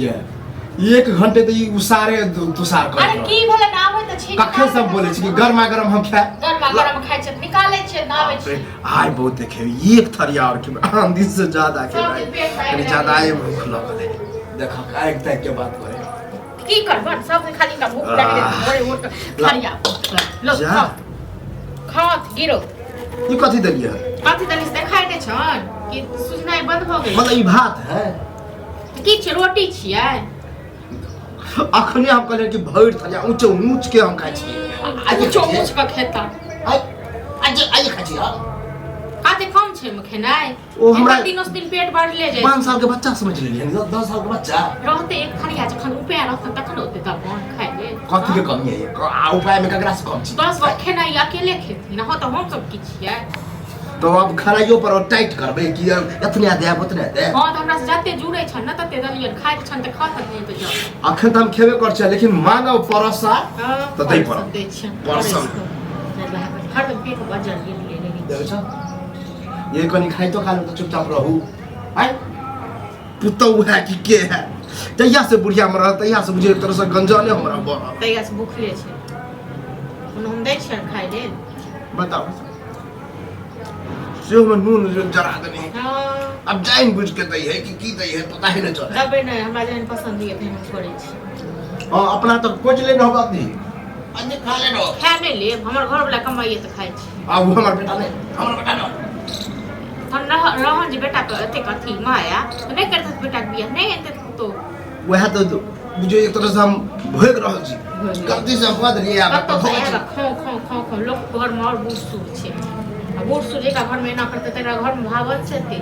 है 1 घंटे तो ये उसारे तुसार कर अरे की भले ना आवे त छी कखे सब बोले छी कि गरमा गरम हम खाए गरमा गरम खाइ छै निकाले छै ना आवे छै आय बहुत देखे एक थरिया और के आंधी से ज्यादा के भाई कनी ज्यादा ही भूख लगले देखो एक तक के बात करे की करबन सब खाली का भूख लगे बड़े मोट खरिया लो खात गिरो ई कथि देलिए कथि देलिए देखाइ नै छन कि सुझनाइ बंद भ गेल मतलब ई भात है की छै रोटी छियै अखने हम कहले कि भइर थरिया ऊंच ऊंच के हम खाइ छी आज चौमुच का खेता आज खाइ छी काते कम छै में खेनाइ ओ हमरा दिनों दिन पेट बढ़ ले जाय 5 साल के बच्चा समझ लेलिए 10 साल के बच्चा रहते एक खरिया जखन उपाय रहत तखन होते तब खाइ ले कथि के कमी है आ उपाय में ककरा से कम छी 10 गो खेनाइ अकेले खेती ना हो त हम सब की छियै तो अब खराइयो पर टाइट करबे कि एतने दे उतने दे हां त हमरा से जते जुड़ै छन न तते दलियन खाइ छन त खा सकते त जाओ अखन त हम खेबे कर छ लेकिन मानव परसा त दै पर परसन हर पेट बजल गेल देख छ ये कनी खाइ तो खा लो तो चुपचाप रहू आय पुतौ है कि के है तैया से बुढ़िया में रह तैया से बुझे एक तरह से गंजाने हमरा बर तैया से भूखले छै कोनो हम दै छन खाइ ले बताओ से में नून जरा देनी अब जाइन बुझ के दै है कि की दै है पता ही नहीं चले दबे नहीं हमरा जहन पसंद है हम छोड़े छी हां अपना तो खोज ले न बात नहीं अन्य खा ले नो खा नहीं ले हमर घर वाला कमाइए त खाइ छी आ वो हमर बेटा नहीं हमर बेटा न हम रहन जे बेटा के एते कथी माया नहीं करत बेटा के बियाह नहीं एते तो वह तो मुझे एक तरह से हम भोग रहल छी गलती से अपवाद नहीं आ तो खो लोग घर में और बूढ़ छे अब बूढ़ सूर्य का घर में ना करते तेरा घर में भावन से थे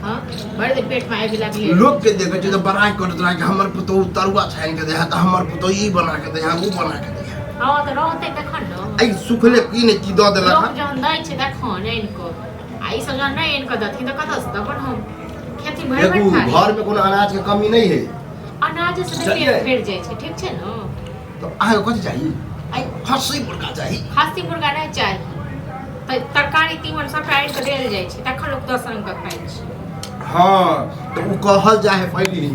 हां बड़े पेट में आगे लागले लोग के देखे छै तो बड़ाई करत रहा कि हमर पुतो तरुआ छान के दे है त हमर पुतो ई बना के दे है वो बना के दे हां त रहते तखन न आई सुखले की ने की द देलक लोग जहन दै छै तखन इनको आई सब जहन नहीं इनको दथि त कत से अपन हम खेती भर भर घर में कोनो अनाज के कमी नहीं है अनाज से पेट भर जाय छै ठीक छै न तो आगे कथि चाहिए आई खस्सी मुर्गा चाहिए खस्सी मुर्गा नहीं चाहिए तरकारी तीमन सब ऐड के देल जाय छै तखन लोग 10 रंग का खाइ छै हां तो उ कहल जाय है पहले ही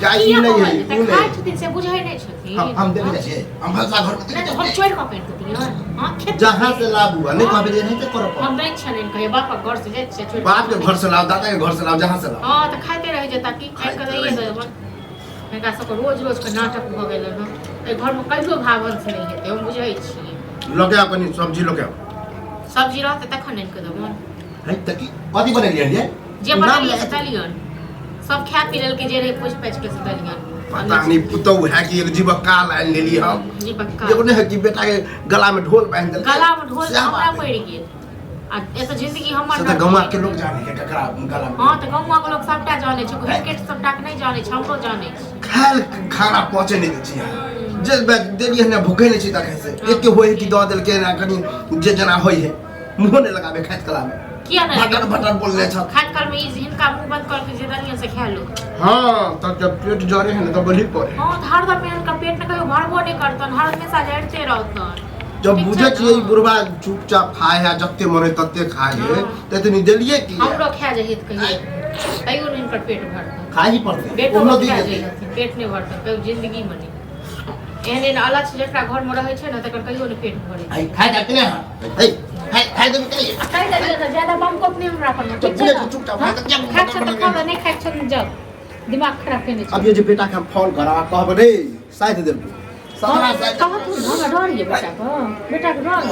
चाहिए नहीं है त खाइ छथिन से बुझाइ नहीं छथिन हम देखे जाय छै हम भलसा घर में नहीं हम छोड़ के पेट दियो हां खेत जहां से लाबू नहीं कहबे जे नहीं तो करब हम दै छन कहे बाप घर से जाय छै छोड़ बाप के घर से लाओ दादा के घर से लाओ जहां से लाओ हां त खाइते रह जता की खाइ के दैए देबन एकरा सब रोज रोज के नाटक भ गेल न ए घर में कहियो भावन से नहीं हेते हम बुझै छी लगे अपनी सब्जी लगे सब्जी रहते तखन नहीं के देबन है त की कथि बनेलिए रे जे बनेलिए से दलियन सब खा पी लेल के जे रे पूछ पैच के से दलियन पता नहीं पुतौ है कि एक जीवका लाइन ले ली हम जीवका एगो नहीं है कि बेटा के गला में ढोल बांध दे गला में ढोल हमरा पड़ गेल आ ए त जिंदगी हमर त गौवा के लोग जाने के ककरा गला में हां त गौवा के लोग सबटा जाने छै क्रिकेट सबटा के नहीं जाने छै हमरो जाने छै खाल खाना पहुंचे नहीं छी जे देलिए ने भूखे नहीं छी तखे से एक के होय कि द देल के ना कनी जे जना होय है मुंह ने लगाबे खाइत कला में किया नहीं बटर बटर बोलले छ खाइत कल में इनका मुंह बंद करके जे दलियन से खा लो हां तब जब पेट जरे है ना तो बलि पड़े हां हर दम इनका पेट न कहियो भरबो नहीं करतन हर हमेशा जड़ते रहतन जब बुझे छिए ई बुढ़वा चुपचाप खाए है जत्ते मरे तत्ते खाए है त इतनी देलिए कि हमरो खा जहित कहियो तइयो नहीं इनकर पेट भरतन खाई पड़ते पेट कोनो खा दिन जहित पेट नहीं भरतन कहियो जिंदगी में नहीं एहन अलग से जेकरा घर में रहे छै न तकर कहियो नहीं पेट भरे आई खाई जाते ना है खाई दे के खाई दे ज्यादा बम कोप नहीं हमरा पर ठीक छै चुपचाप खा खा छ त खा नहीं खा छ जब दिमाग खराब केने छै अब ये जो बेटा के हम फोन करा कहब रे साथ दे सारा साथ कहा तू हमरा डर ये बेटा के डर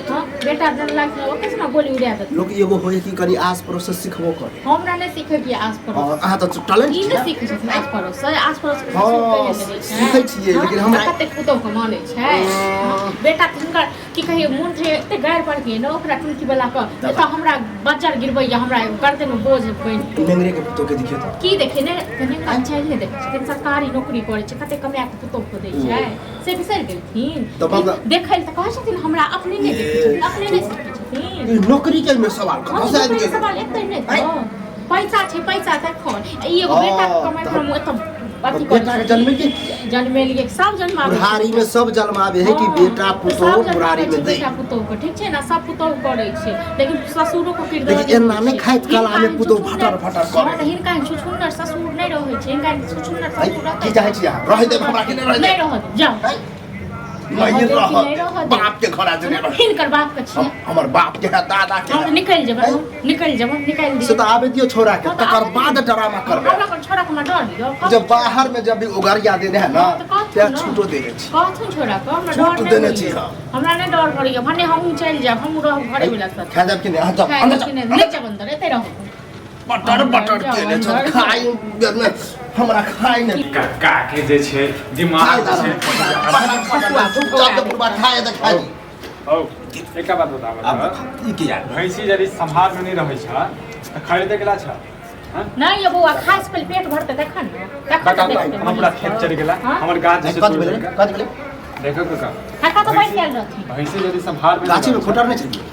हां बेटा जन लाग ओ कैसे ना गोली उड़ा दे लोग एगो होय कि कनी आस पड़ोस से सिखबो कर हमरा नहीं सीखे कि आस पड़ोस अहाँ त टैलेंट ई नहीं सीखे छै आस पड़ोस से आस पड़ोस के सीखे छियै लेकिन हम कते पुतो के माने छै बेटा हिनकर की कहिए मुन थे एते गायर पड़ के न ओकरा टुनकी वाला क त हमरा बच्चा गिरबैया हमरा गर्दन में बोझ बन नेंगरे के पुतो के दिखे त की देखे ने कने अच्छा नहीं देखे छै सरकारी नौकरी करे छै कते कमाया के पुतो को दै छै से बिसर गेलथिन देखै त कहै छथिन हमरा अपने नहीं देखे छथिन अपने नहीं सीखे छथिन नौकरी के में सवाल कर शायद के सवाल एते नहीं पैसा छै पैसा तखन एगो बेटा के कमाई पर एत कथी बेटा के जन्म के जन्मेलिए सब जन्मावे बुढ़ारी में सब जन्मावे है कि बेटा पुतोह बुढ़ारी में दे बेटा पुतोह के ठीक छै ना सब पुतोह करे छै लेकिन ससुरो को फिर लेकिन एना नहीं खाइत काला में पुतोह फटर फटर करे हिनका छुछुन्नर ससुर नहीं रहै छै हिनका छुछुन्नर ससुर रहतै की चाहे छी यहाँ रह दे हमरा के नहीं रहत जाओ नहीं रह बाप के घर आजे रह हिनकर बाप के छी हमर बाप के दादा के हम निकल जेबै निकल से तो आवे दियो छोरा के तकर बाद ड्रामा करबे हमरा कोन छोरा के डर लियो जब बाहर में जब उगरिया देने है ना त्या छूटो देने छी कहथुन छोरा के हमरा छूट डर देने छी हमरा नहीं डर पड़िया भने हम चल जाब हम रह घरे में लगता खा जाब कि नहीं जब अंदर नहीं जब अंदर एते रहो बटर के ने छ खाई में हमरा खाई ने का के जे छै दिमाग छै चुपचाप बुढ़वा खाए त खाई औ एका बात बताबो ई की यार भैंसी यदि संभाल में नहीं रहै छ त खरीदे गेला छ नहीं ये बुआ खास पे पेट भरते देखन बता हम पूरा खेत चढ़ गेला हमर गाछ जैसे कत बेले देखो का हटा तो बैठ गेल रहथि भैंसी यदि संभाल में गाछी में खोटर नहीं छी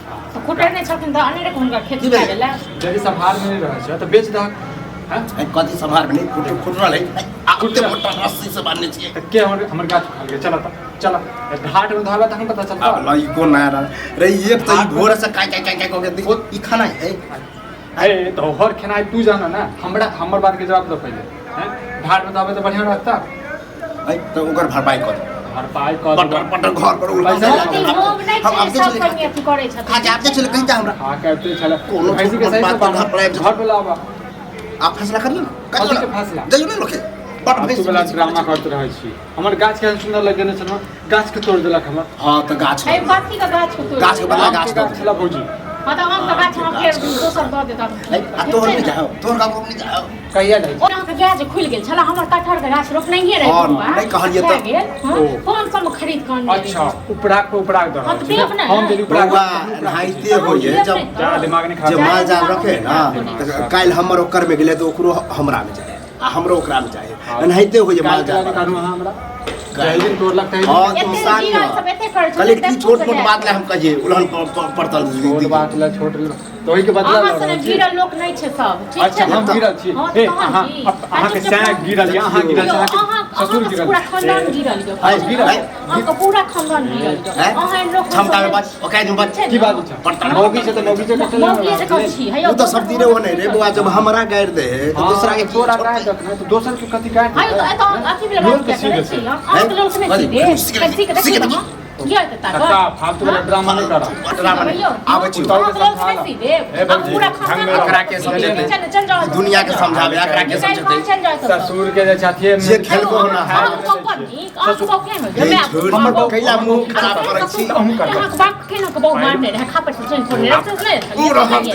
कुटर नहीं छथिन त अनेरे हुनका खेत की खा भेल? गेला यदि संभाल में नहीं रहै छ त बेच दहक हां कथी संभार में नहीं खुटरल है आकुते मोटा रस्सी से बांधने छी त के हमर गाछ खा गेल चला त चला ढाट में धरला त हम पता चलता अब ई को नया रे एक तो ई भोर से काय को के देखो ई खाना है ए तो हर खेनाई तू जाना ना हमर बात के जवाब दो पहले हैं ढाट में दबे तो बढ़िया रहता है तो ओकर भरपाई कर भरपाई पटर घर पर उल्टा लोग नहीं हम छै आपके सब चले कहीं अथी करे छथिन आज आपके चले कहीं जा हमरा आ कहते चला कोनो भैंसी के सही बात से पर घर पर घर पे लावा आप फैसला कर लो कथी के फैसला? जाइयो ना लोके बट तू वाला ड्रामा करते रहै छी हमर गाछ के सुंदर लगेने छ गाछ के तोड़ देलक हमर हां तो गाछ ए कथी का गाछ को गाछ के बदला गाछ गाछ छला भौजी हां त हम त गाछ हम फेर दोसर द देता आ तोहर नहीं जाओ तोहर गाँव नहीं जाओ कहिया जाइ ओना के गाछ खुल गेल छला हमर कटहर के गाछ रोपनाइए रहे और बुआ नहीं कहलिए तो कौन सब खरीद के आनिए अच्छा उपड़ा को उपड़ा दो हाँ, तो देख ना। हम देली उपड़ा बउआ नहाइते होइए जब जा दिमाग नहीं जब खराब माल जाल रखे ना तो काल हमर ओकर में गेले तो ओकरो हमरा में जाए आ हमरो ओकरा में जाए नहाइते होइए माल जाल कानू हमरा जय दिन तोड़ लगता है हां तो एते इंसान जीरा सब एते कर कल की छोट मोट बात ले हम कहिए उलहन पड़तल छोट बात ला छोट तो ओही के बदला अहाँ से गिरल लोक नहीं छै सब ठीक अच्छा छै हम गिरल छी हाँ, ए तो कहाँ अहाँ छी? अहाँ के सैया गिरल या अहाँ गिरल यौ, अहाँ अहाँ के ससुर गिरल पूरा खानदान गिरल यौ है, गिरल? अहाँके पूरा खानदान गिरल यौ अहाँ लोक क्षमता में बात ओकाय में बात की बात छै मौगी से तो मौगी से कटल मौगी से कहै छी है वो तो सब दिने वो नहीं रे बुआ जब हमरा गाड़ दे तो दूसरा के तोरा गाय देखना तो दोसर के कथि गाय है तो एतो अथी वाला बात क्या करे छी अहाँ के लोग से नहीं सीधे कैसी के देखो ये तो कत्ता फालतू वाला ड्रामा नहीं करा ड्रामा नहीं आवे छी अहाँ के लोग से नहीं सीधे अब पूरा खानदान एकरा के समझे चल जाओ दुनिया के समझावे एकरा के समझते चल जाओ ससुर के जे छथिए जे खेल को होना है हमर कैला मुंह खराब करे छी बाप के ना के बहु मारने रहे खा पर से छोड़ने रहे पूरा हम